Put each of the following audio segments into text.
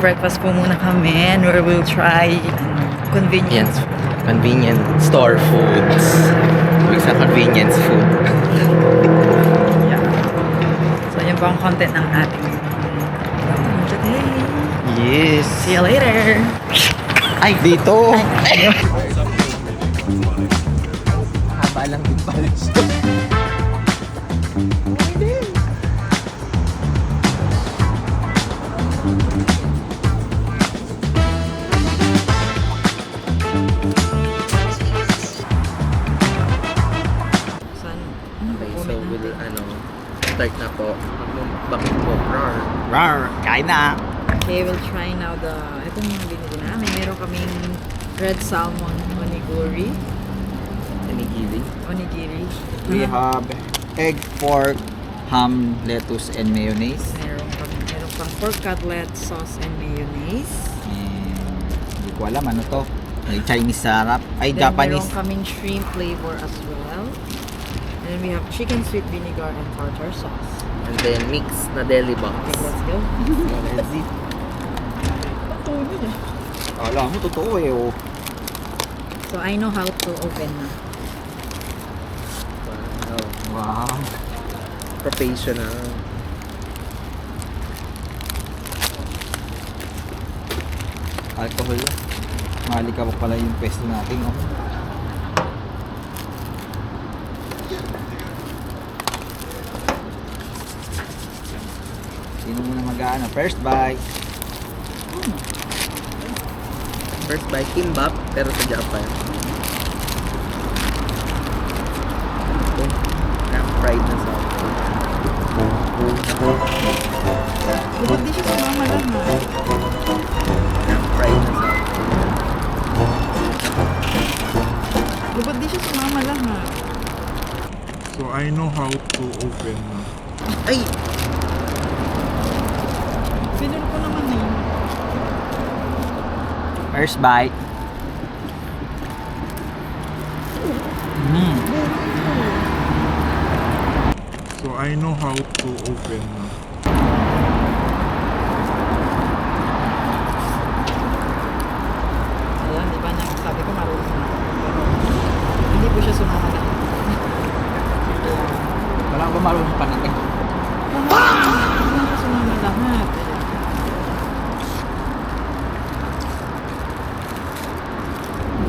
Mag-breakfast po muna kami and we'll try convenience. Convenient store foods. Ibig sa convenience food. Yeah. So, yun po ang content ng ating today. Yes. See you later! Ay, dito! Ay. Haba lang din pala ito. Okay, so we'll, start na po. Bakit po? Rar. Rar, kain na. Okay, we'll try now ito yung mga binili namin. Meron kaming red salmon onigiri. Onigiri. We have egg, pork, ham, lettuce, and mayonnaise. Meron pang pork cutlet, sauce, and mayonnaise. And hindi ko alam ano to. Ay, Chinese sarap. Ay, Then Japanese. meron kaming shrimp flavor as well. And then we have chicken sweet vinegar and tartar sauce. And then mix na deli box. Okay, let's go. Let's eat. Alam mo, totoo eh. Oh. So, I know how to open na. Wow. Wow. Professional. Alcohol lang. Mali ka pa pala yung pesto natin. Oh. Sino muna mag-aano? First bite. First by kimbap, pero sa Japan. Ito, fried na sa Bukod di siya sumama lang ha. fried na sa Bukod di siya sumama lang ha. So I know how to open. Ay! Pinuro ko naman eh. First bite. So I know how to open. Ayan, di ba sabi ko marunong na. Pero hindi po siya sumama lang. Wala ba marunong panitin? Hindi siya sumama lahat.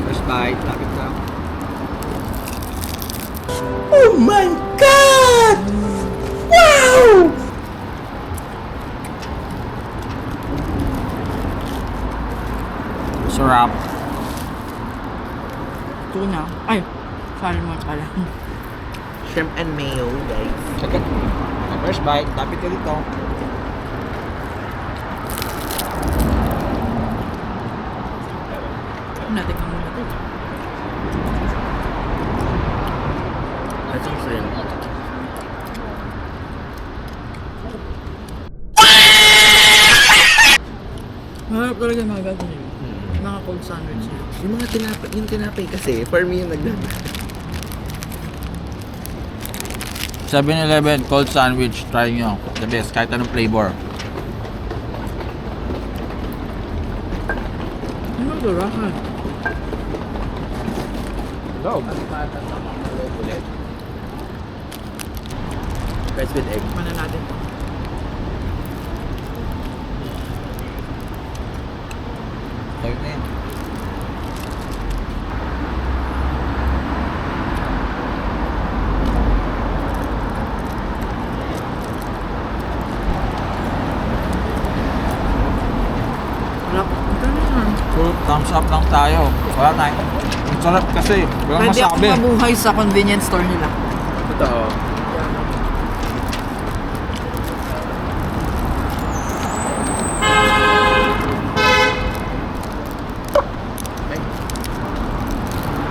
First bite. Lapit lang. Oh my God! Wow! Sarap. Tuna. Ay, salmon pala. Shrimp and mayo, guys. Second. First bite. Lapit ka dito. Natikman mo na ito. At yung shrimp. Marap talaga mga ganyan. Mga cold sandwich niya. Yung tinapay kasi, for me yung nagdala. 7-Eleven cold sandwich. Try nyo. The best. Kahit anong flavor. Ano magdurahan? Love. Rice with egg. Mana natin to. Tayo na yan. Wala ko. Ito na yan. Full thumbs up lang tayo. Wala tayong... Ang sarap kasi. Walang Pwede akong masabi. mabuhay sa convenience store nila. Totoo.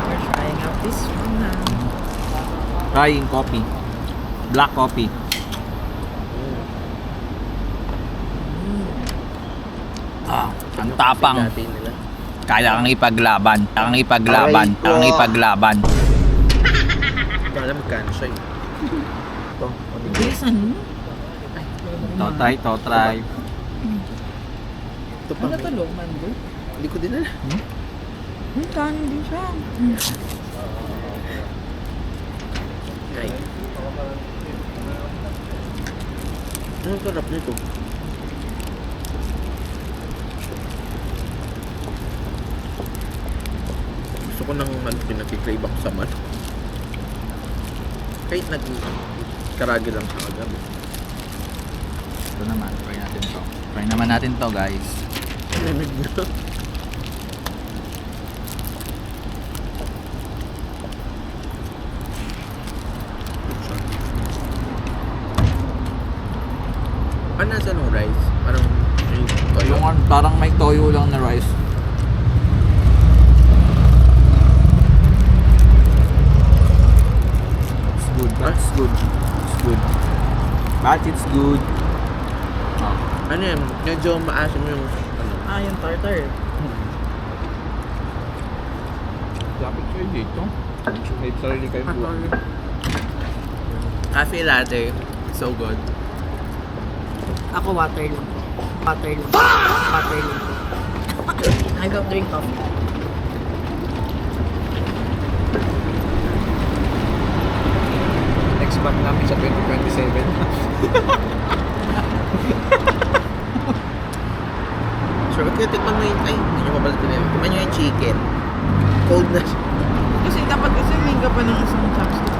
We're trying out this one now. Trying coffee. Black coffee. Ang tapang. Dati nila. Kaya kang ipaglaban. Kaya kang ipaglaban. Aray ko. Kaya kang ipaglaban. Kala magkano siya eh. Ito. Bilisan mo. To try, to try. Ito pa. Ano to, lo? Mango? Hindi ko din alam. Kanin din siya. Ay. Ang sarap nito. Gusto ko nang pinag-crave ako sa manok. Kahit nag-karagi lang sa kagabi. Ito naman, try natin to. Try naman natin to, guys. Lamig na. Ano nasa nung rice? Parang may toyo? Yung parang may toyo lang na rice. It's good, that's good. It's good. But it's good. Oh. Ano yan? Medyo maasim yung ano. Yung tartar. Lapit kayo dito. May sarili kayong buwan. Cafe latte. So good. Ako water lang. Water lang. Water lang. I don't drink coffee. Next month namin sa 2027. Sure, okay, tikman mo yung, ay, hindi nyo mabalik na yun. Tikman nyo yung chicken. Cold na siya. Kasi dapat kasi may ka pa ng isang chopstick.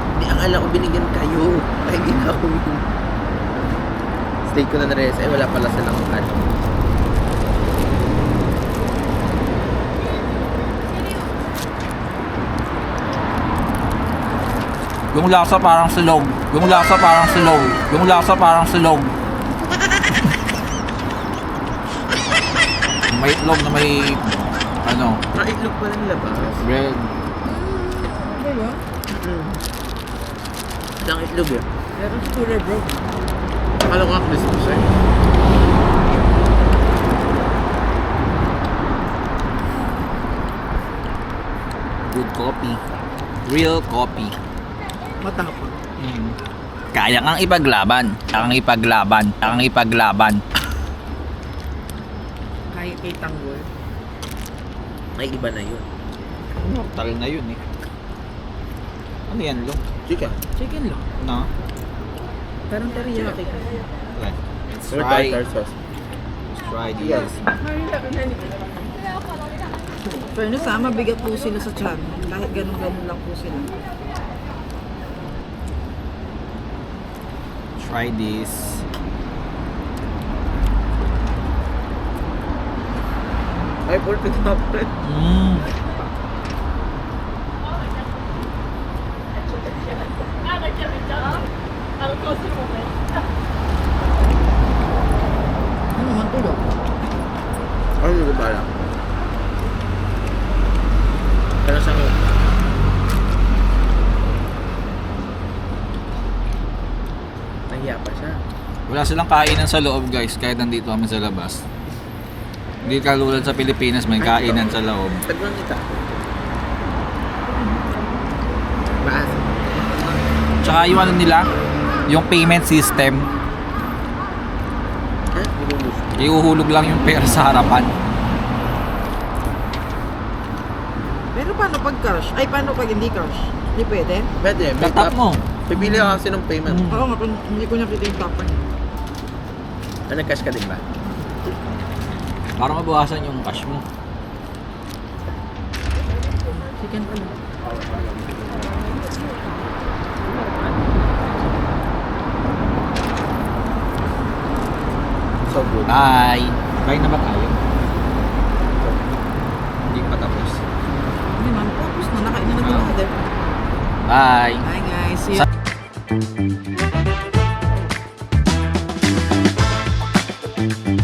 Hindi, ang alam ko binigyan kayo. Ay, hindi na ako yun. Steak ko na na-rest. Ay, wala pala silang ano. Yung lasa parang silog. Yung lasa parang silog. Yung lasa parang silog. May itlog na may ano, Itlog pa lang labas. bread. Diba? Isang itlog eh. Pero siguro bro. Akala ko crispy siya. Good coffee. Real coffee. Matapang. Kaya kang ipaglaban. Kaya kang ipaglaban. Kaya kang ipaglaban. Kahit kay tanggol. Ay, iba na yun. Mortal na yun eh. Ano yan, Lo? Chicken. Chicken lang. No? Parang teriyaki. Let's Or try. tartar sauce. Let's try this. Fairness mabigat po sila sa tiyan. Kahit ganun-ganun lang po sila. Try this. Ay, pork and tapper. Ano man tulo? Ay, hindi ko pa alam. Pero sa nahiya pa siya. Wala silang kainan sa loob, guys, kahit nandito kami sa labas. Hindi katulad sa Pilipinas, may kainan sa loob. Tagwan kita. Maasim. Tsaka yung ano nila, yung payment system, Ha? Nilulus. iuhulog lang yung pera sa harapan. Pero paano pag cash? Ay, paano pag hindi cash? Hindi pwede? Pwede, may Tatap mo. Pipili ka kasi ng payment. Mm. Oo nga, hindi ko nakita yung tapang. Ah, nag-cash ka din ba? Para mabawasan yung cash mo. Chicken pala. So good. Bye! Bye na ba tayo? Hindi pa tapos. Hindi man, tapos na. Nakain na nag-order. Bye! Bye guys. See you.